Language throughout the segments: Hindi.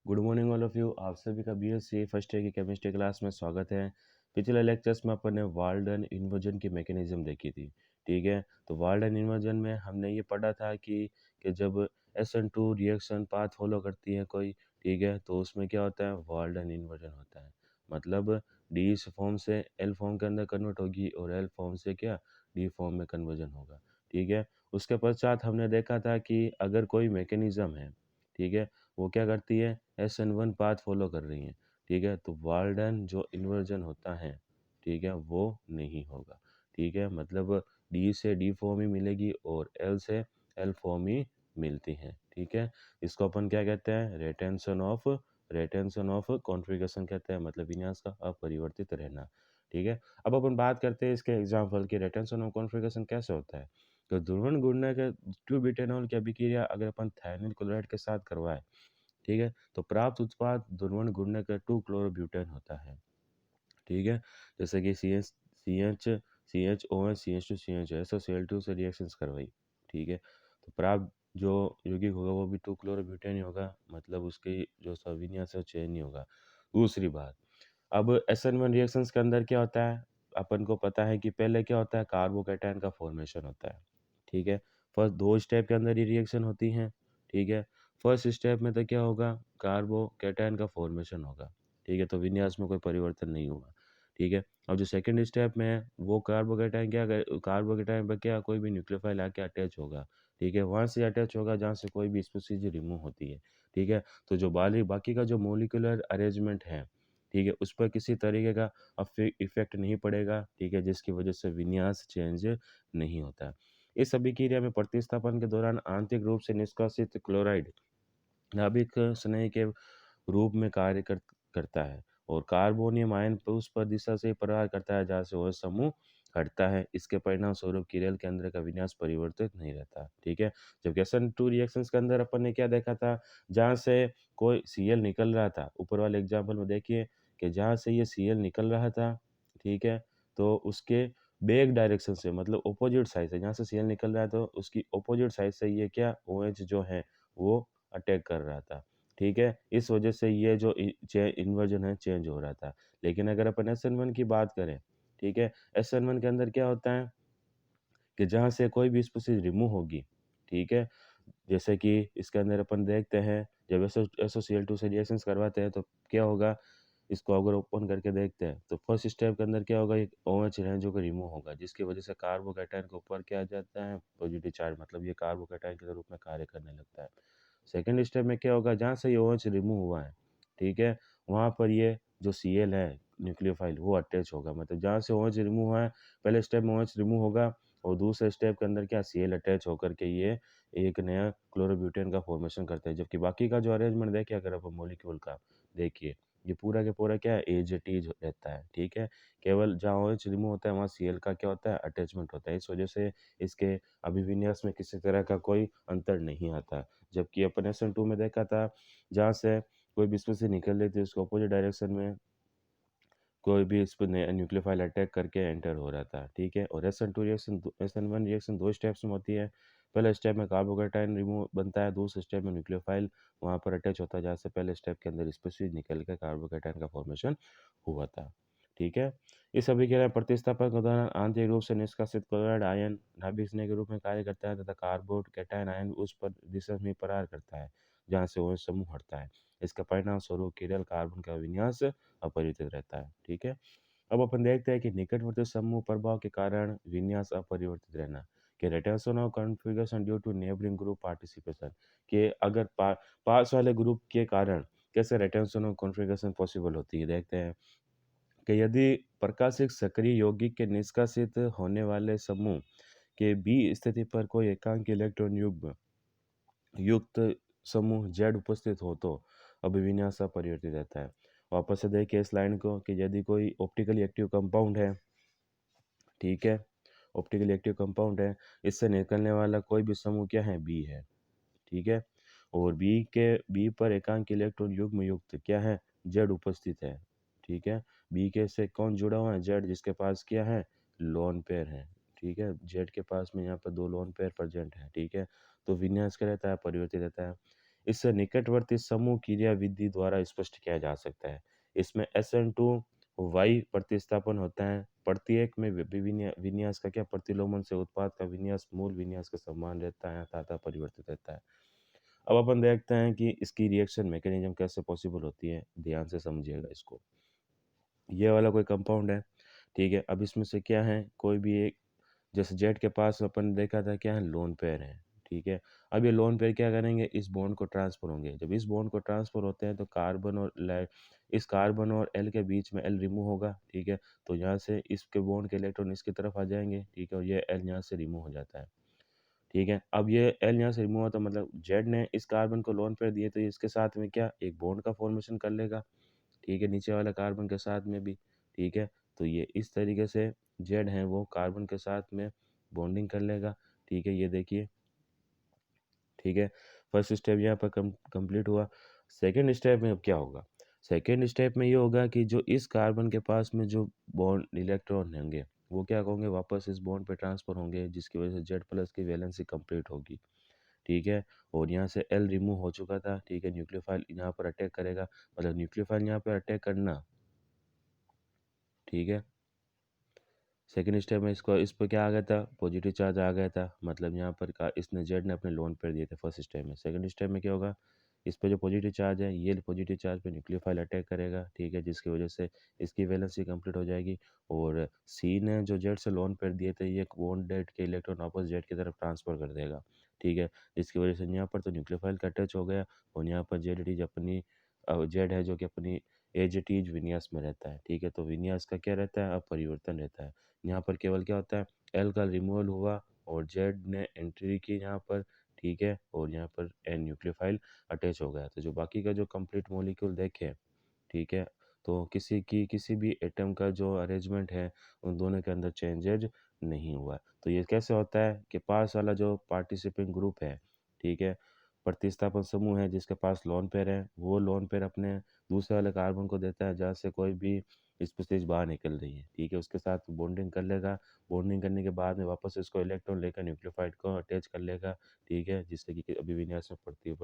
Good morning all of you. आप सभी का बीएससी फर्स्ट ईयर की केमिस्ट्री क्लास में स्वागत है। पिछले लेक्चर्स में अपन ने वाल्डन इन्वर्जन की मैकेनिज्म देखी थी। ठीक है, तो वाल्डन इन्वर्जन में हमने ये पढ़ा था कि जब SN2 रिएक्शन पाथ फॉलो करती है कोई, ठीक है, तो उसमें क्या होता है, वाल्डन इन्वर्जन होता है। मतलब डी इस फॉर्म से एल फॉर्म के अंदर कन्वर्ट होगी और एल फॉर्म से क्या, डी फॉर्म में कन्वर्जन होगा। ठीक है, उसके पश्चात हमने देखा था कि अगर कोई मैकेनिज्म है, ठीक है, वो क्या करती है, SN1 पाथ फॉलो कर रही हैं। ठीक है, तो वाल्डन जो इन्वर्जन होता है, ठीक है, वो नहीं होगा। ठीक है, मतलब डी से डी फॉर्म ही मिलेगी और एल से एल फॉर्म ही मिलती है। ठीक है, इसको अपन क्या कहते हैं, रेटेंशन ऑफ कॉन्फ़िगरेशन कहते हैं, मतलब विन्यास का अपरिवर्तित रहना। ठीक है, अब अपन बात करते हैं इसके एग्जाम्पल की, रेटेंशन ऑफ कॉन्फ़िगरेशन कैसे होता है। तो ध्रुवण घूर्णन के 2-ब्यूटेनॉल की अभिक्रिया अगर अपन थायनिल क्लोराइड के साथ करवाएं, ठीक है, तो प्राप्त उत्पाद ध्रुवण घूर्णन का 2-क्लोरोब्यूटेन होता है। ठीक है, जैसे कि CH CHOH CH2 SOCl2 से रिएक्शंस करवाई। ठीक है, तो प्राप्त जो यौगिक होगा वो भी 2-क्लोरोब्यूटेन ही होगा, मतलब उसकी जो सविन्यास है वो चेंज नहीं होगा। दूसरी बात, अब SN1 रिएक्शंस के अंदर क्या होता है, अपन को पता है कि पहले क्या होता है, कार्बोकैटायन का फॉर्मेशन होता है। ठीक है, फर्स्ट 2 स्टेप के अंदर ये रिएक्शन होती हैं। ठीक है, फर्स्ट स्टेप में तो क्या होगा, कार्बोकैटायन का फॉर्मेशन होगा। ठीक है, तो विन्यास में कोई परिवर्तन नहीं हुआ। ठीक है, अब जो सेकंड स्टेप में है वो कार्बोकैटायन पे क्या कोई भी न्यूक्लियोफाइल आके अटैच होगा। ठीक है, वहाँ से अटैच होगा जहाँ से कोई भी स्पीशीज रिमूव होती है। ठीक है, तो जो बाकी का जो मॉलिक्यूलर अरेंजमेंट है, ठीक है, उस पर किसी तरीके का इफेक्ट नहीं पड़ेगा। ठीक है, जिसकी वजह से विन्यास चेंज नहीं होता है। इस अभिक्रिया में प्रतिस्थापन के दौरान आंतरिक रूप से निष्कासित क्लोराइड नाभिक स्नेह के रूप में करता है और कार्बोनियम आयन पर उस पर दिशा से प्रहार करता है जहाँ से वह समूह हटता है। इसके परिणाम स्वरूप किरेल के अंदर का विन्यास परिवर्तित नहीं रहता। ठीक है, जबकि SN2 रिएक्शंस के अंदर अपन ने क्या देखा था, जहाँ से कोई Cl निकल रहा था, ऊपर वाले एग्जाम्पल में देखिए कि जहाँ से ये Cl निकल रहा था, ठीक है, तो उसके बैक डायरेक्शन से, मतलब अपोजिट साइड से, जहाँ से Cl निकल रहा है तो उसकी अपोजिट साइड से ये क्या OH जो है वो अटैक कर रहा था। ठीक है, इस वजह से ये जो इन्वर्जन है चेंज हो रहा था। लेकिन अगर अपन SN1 की बात करें, ठीक है, SN1 के अंदर क्या होता है कि जहाँ से कोई भी स्पीशीज रिमूव होगी, ठीक है, जैसे कि इसके अंदर अपन देखते हैं जब SOCl2 से रिएक्शंस करवाते हैं तो क्या होगा, इसको अगर ओपन करके देखते हैं तो फर्स्ट स्टेप के अंदर क्या होगा, एक OH है जो कि रिमूव होगा, जिसकी वजह से कार्बोकैटायन के ऊपर क्या आ जाता है, पॉजिटिव चार्ज, मतलब ये कार्बोकैटायन के रूप में कार्य करने लगता है। सेकंड स्टेप में क्या होगा, जहाँ से ये OH रिमूव हुआ है, ठीक है, वहाँ पर ये जो Cl है न्यूक्लियोफाइल वो अटैच होगा, मतलब जहाँ से OH रिमूव हुआ है, पहले स्टेप में OH रिमूव होगा और दूसरे स्टेप के अंदर क्या Cl अटैच होकर के ये एक नया क्लोरोब्यूटेन का फॉर्मेशन करते हैं। जबकि बाकी का जो अरेंजमेंट देखिए, अगर आप मॉलिक्यूल का देखिए, ये पूरा के पूरा क्या है, एज इट इज रहता है। ठीक है, केवल जहाँ OH रिमूव होता है वहाँ Cl का क्या होता है, अटैचमेंट होता है। इस वजह से इसके अभिविन्यास में किसी तरह का कोई अंतर नहीं आता। जबकि अपन SN2 में देखा था, जहाँ से कोई भी स्पीशीज निकल रही थी उसको अपोजिट डायरेक्शन में कोई भी इस पर न्यूक्लियोफाइल अटैक करके एंटर हो रहा था। ठीक है, और SN1 रिएक्शन 2 स्टेप्स में होती है। पहले स्टेप में कार्बोकैटायन रिमूव बनता है, दूसरे स्टेप में न्यूक्लियोफाइल वहाँ पर अटैच होता है जहाँ से पहले स्टेप के अंदर स्पीशीज निकल के कार्बोकैटायन का फॉर्मेशन हुआ था। ठीक है, इस अभिक्रिया में प्रतिस्थापन के दौरान आंतरिक रूप से निष्कासित क्लोराइड आयन नाभिक स्नेह के रूप में कार्य करता है तथा कार्बोकैटायन आयन उस पर दिशा में प्रहार करता है जहाँ से वह समूह हटता है। इसका परिणाम स्वरूप किरल कार्बन का विन्यास अपरिवर्तित रहता है। ठीक है, अब अपन देखते हैं कि निकटवर्ती समूह प्रभाव के कारण विन्यास अपरिवर्तित रहना, कि retention of configuration due to neighbouring group participation, कि अगर पास वाले ग्रुप के कारण कैसे रिटेंशन ऑफ कॉन्फ़िगरेशन पॉसिबल होती है। देखते हैं कि यदि प्रकाशिक सक्रिय यौगिक के निष्कासित होने वाले समूह के बी स्थिति पर कोई एकांक इलेक्ट्रॉन युग्म युक्त समूह Z उपस्थित हो तो अभिविन्यास अपरिवर्तित रहता है। वापस से देखिए इस लाइन को, कि यदि कोई ऑप्टिकली एक्टिव कंपाउंड है, ठीक है, ऑप्टिकली एक्टिव कंपाउंड है, इससे निकलने वाला कोई भी समूह क्या है, बी है। ठीक है, और बी पर एकांक इलेक्ट्रॉन युग्म युक्त क्या है, जेड उपस्थित है। ठीक है, बी के से कौन जुड़ा हुआ है, जेड, जिसके पास क्या है, लोन पेयर है। ठीक है, जेड के पास में यहाँ पर 2 लोन पेयर प्रेजेंट है। ठीक है, तो विन्यास क्या रहता है, परिवर्तित रहता है। इससे निकटवर्ती समूह क्रियाविधि द्वारा स्पष्ट किया जा सकता है। इसमें SN2 Y प्रतिस्थापन होता है। प्रत्येक में विन्यास का क्या प्रतिलोमन से उत्पाद का विन्यास मूल विन्यास के समान रहता है तथा परिवर्तित रहता है। अब अपन देखते हैं कि इसकी रिएक्शन मैकेनिज्म कैसे पॉसिबल होती है, ध्यान से समझिएगा इसको। ये वाला कोई कंपाउंड है, ठीक है। अब इसमें से क्या है, कोई भी एक, जैसे जेड के पास अपन देखा था क्या है, लोन पेयर है, ठीक है। अब ये लोन पेयर क्या करेंगे, इस बॉन्ड को ट्रांसफर होंगे। जब इस बॉन्ड को ट्रांसफर होते हैं तो कार्बन और इस कार्बन और एल के बीच में एल रिमूव होगा, ठीक है। तो यहाँ से इसके बॉन्ड के इलेक्ट्रॉन इसकी तरफ आ जाएंगे, ठीक है, और ये एल यहाँ से रिमूव हो जाता है, ठीक है। अब ये एल यहाँ से रिमूव हुआ तो मतलब जेड ने इस कार्बन को लोन पेयर दिए तो ये इसके साथ में क्या एक बॉन्ड का फॉर्मेशन कर लेगा, ठीक है, नीचे वाले कार्बन के साथ में भी, ठीक है। तो ये इस तरीके से जेड है वो कार्बन के साथ में बॉन्डिंग कर लेगा, ठीक है, ये देखिए, ठीक है। फर्स्ट स्टेप यहाँ पर कंप्लीट हुआ। सेकंड स्टेप में अब क्या होगा, सेकंड स्टेप में ये होगा कि जो इस कार्बन के पास में जो बॉन्ड इलेक्ट्रॉन होंगे वो क्या होंगे, वापस इस बॉन्ड पे ट्रांसफर होंगे, जिसकी वजह से जेड प्लस की वैलेंसी कंप्लीट होगी, ठीक है। और यहाँ से एल रिमूव हो चुका था, ठीक है, न्यूक्लियोफाइल यहाँ पर अटैक करेगा, मतलब न्यूक्लियोफाइल यहाँ पर अटैक करना, ठीक है। सेकंड स्टेप में इसको इस पर क्या आ गया था, पॉजिटिव चार्ज आ गया था, मतलब यहाँ पर का इसने जेड ने अपने लोन पर दिए थे फर्स्ट स्टेप में। सेकंड स्टेप में क्या होगा, इस पे जो पॉजिटिव चार्ज है ये पॉजिटिव चार्ज पे न्यूक्लियोफाइल अटैक करेगा, ठीक है, जिसकी वजह से इसकी वैलेंसी कंप्लीट हो जाएगी। और सी ने जो जेड से लोन पेयर दिए थे ये बॉन्डेड के इलेक्ट्रॉन वापस जेड की तरफ ट्रांसफर कर देगा, ठीक है, जिसकी वजह से यहाँ पर तो न्यूक्लियोफाइल का टच हो गया और यहाँ पर जेड इज अपनी जेड है जो कि अपनी एज विन्यास में रहता है, ठीक है। तो विन्यास का क्या रहता है, अब परिवर्तन रहता है। यहाँ पर केवल क्या होता है, एल का रिमूवल हुआ और जेड ने एंट्री की यहाँ पर, ठीक है, और यहाँ पर एन न्यूक्लियोफाइल अटैच हो गया। तो जो बाकी का जो कंप्लीट मॉलिक्यूल देखे, ठीक है, तो किसी भी एटम का जो अरेंजमेंट है उन दोनों के अंदर चेंजेज नहीं हुआ। तो ये कैसे होता है कि पास वाला जो पार्टिसिपेंट ग्रुप है, ठीक है, प्रतिस्थापन समूह है जिसके पास लोन पेयर है, वो लोन पेयर अपने दूसरे वाले कार्बन को देता है जहाँ से कोई भी स्पीशीज बाहर निकल रही है, ठीक है, उसके साथ बॉन्डिंग कर लेगा। बॉन्डिंग करने के बाद में वापस इसको इलेक्ट्रॉन लेकर न्यूक्लियोफाइड को अटैच कर लेगा, ठीक है, जिससे कि अभिविन्यास में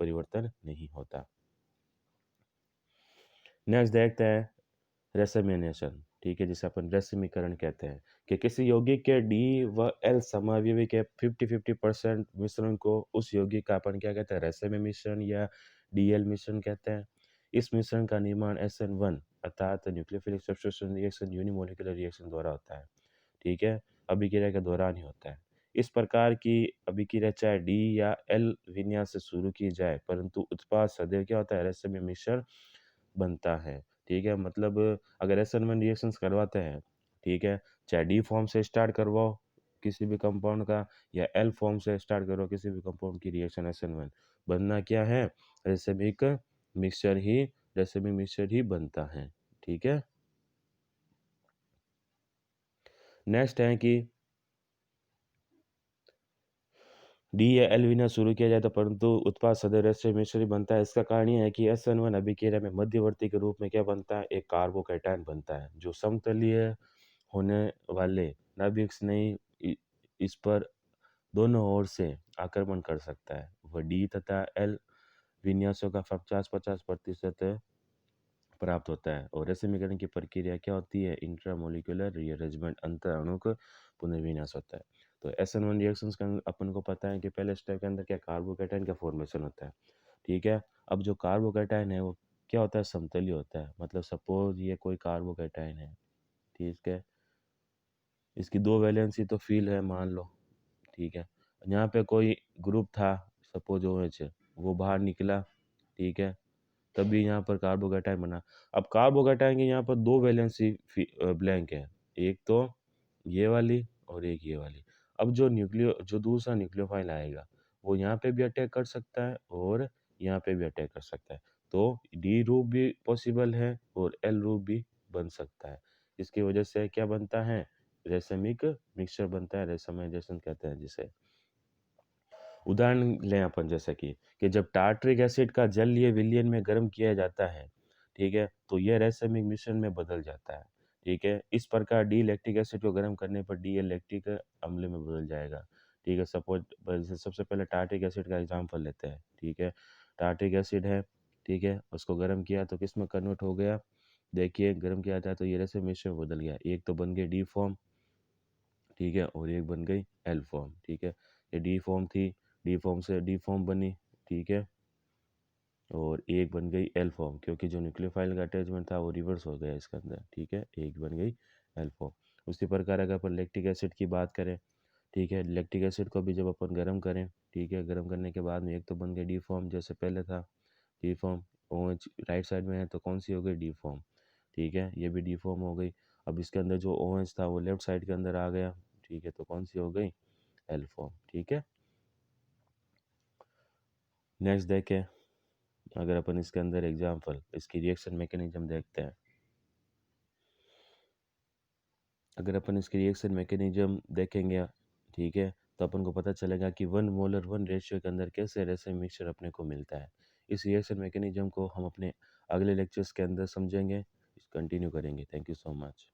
परिवर्तन नहीं होता। नेक्स्ट देखते हैं रेसमिनेशन, ठीक है, जिसे अपन रेसिमीकरण कहते हैं, कि किसी यौगिक के डी व एल समावयवी के 50-50% मिश्रण को उस यौगिक का अपन क्या कहते हैं, रेसिमी मिश्रण या डीएल मिश्रण कहते हैं। इस मिश्रण का निर्माण SN1 अर्थात nucleophilic substitution reaction unimolecular reaction द्वारा होता है, ठीक है, अभिक्रिया के दौरान ही होता है। इस प्रकार की अभिक्रिया चाहे डी या एल विन्यास से शुरू की जाए परंतु उत्पाद सदैव क्या होता है, रेसिमी मिश्रण बनता है, ठीक है। मतलब अगर SN1 रिएक्शंस करवाते हैं, ठीक है, चाहे डी फॉर्म से स्टार्ट करवाओ किसी भी कंपाउंड का या एल फॉर्म से स्टार्ट करो किसी भी कंपाउंड की रिएक्शन, SN1 बनना क्या है, रेसिमिक मिक्सचर ही रेसिमिक मिक्सचर ही बनता है, ठीक है। नेक्स्ट है कि डी या एल विना शुरू किया जाए तो परंतु उत्पाद सदैव रेसिमिक मिक्सचर ही बनता है। इसका कारण ये है कि SN1 अभिक्रिया में मध्यवर्ती के रूप में क्या बनता है, एक कार्बोकैटायन बनता है जो समतलीय होने वाले नाभिक से नहीं इस पर दोनों ओर से आक्रमण कर सकता है। वह डी तथा एल विन्यासों का 50-50% प्राप्त होता है। और रेसिमीकरण की प्रक्रिया क्या होती है, इंट्रामोलिकुलर रीअरेंजमेंट अंतर अणुक पुनर्विन्यास होता है। तो SN1 रिएक्शंस का अपन को पता है कि पहले स्टेप के अंदर क्या कार्बोकैटायन का फॉर्मेशन होता है, ठीक है। अब जो कार्बोकैटायन है वो क्या होता है, समतलीय होता है, मतलब सपोज ये कोई कार्बोकैटायन है, ठीक है, इसकी दो वैलेंसी तो फील है मान लो, ठीक है, यहाँ पे कोई ग्रुप था सपोज OH वो बाहर निकला, ठीक है, तभी यहाँ पर कार्बोकैटायन बना। अब कार्बोकैटायन के यहाँ पर दो वैलेंसी ब्लैंक है, एक तो ये वाली और एक ये वाली। अब जो दूसरा न्यूक्लियोफाइल आएगा वो यहाँ पे भी अटैक कर सकता है और यहाँ पे भी अटैक कर सकता है। तो डी रूप भी पॉसिबल है और एल रूप भी बन सकता है। इसकी वजह से क्या बनता है, रेसमिक मिक्सचर बनता है, रेसमाइजेशन कहते हैं जिसे। उदाहरण लें अपन जैसे कि जब टार्ट्रिक एसिड का जलीय विलयन में गर्म किया जाता है, ठीक है, तो यह रेसमिक मिश्रण में बदल जाता है, ठीक है। इस प्रकार डी लैक्टिक एसिड को गर्म करने पर डी एल लैक्टिक अम्ल में बदल जाएगा, ठीक है। सपोज सबसे पहले टार्ट्रिक एसिड का एग्जांपल लेते हैं, ठीक है। टार्ट्रिक एसिड है, ठीक है, उसको गर्म किया तो किस में कन्वर्ट हो गया, देखिए गर्म किया था तो ये रेसिन मिक्सचर में बदल गया, एक तो बन गई डी फॉर्म, ठीक है, और एक बन गई एल फॉर्म, ठीक है। ये डी फॉर्म थी, डी फॉर्म से डी फॉर्म बनी, ठीक है, और एक बन गई एल फॉर्म, क्योंकि जो न्यूक्लियोफाइल का अटैचमेंट था वो रिवर्स हो गया इसके अंदर, ठीक है, एक बन गई एल फॉर्म। उसी प्रकार अगर अपन लैक्टिक एसिड की बात करें, ठीक है, लैक्टिक एसिड को भी जब अपन गर्म करें, ठीक है, गर्म करने के बाद में एक तो बन गई डी फॉर्म जैसे पहले था, D form, OH right side में है तो कौन सी हो गई, डी फॉर्म, ठीक है, ये भी डी फॉर्म हो गई। अब इसके अंदर जो OH था वो लेफ्ट साइड के अंदर आ गया, ठीक है, तो कौन सी हो गई, एल फॉर्म, ठीक है। नेक्स्ट देखें, अगर अपन इसके अंदर एग्जाम्पल इसकी रिएक्शन मैकेनिज्म देखते हैं, अगर अपन इसकी रिएक्शन मैकेनिज्म देखेंगे, ठीक है, तो अपन को पता चलेगा कि 1 मोलर 1 रेशियो के अंदर कैसे रेसिन मिक्सचर अपने को मिलता है। इस रिएक्शन मैकेनिज्म को हम अपने अगले लेक्चर्स के अंदर समझेंगे, कंटिन्यू करेंगे। Thank you so much.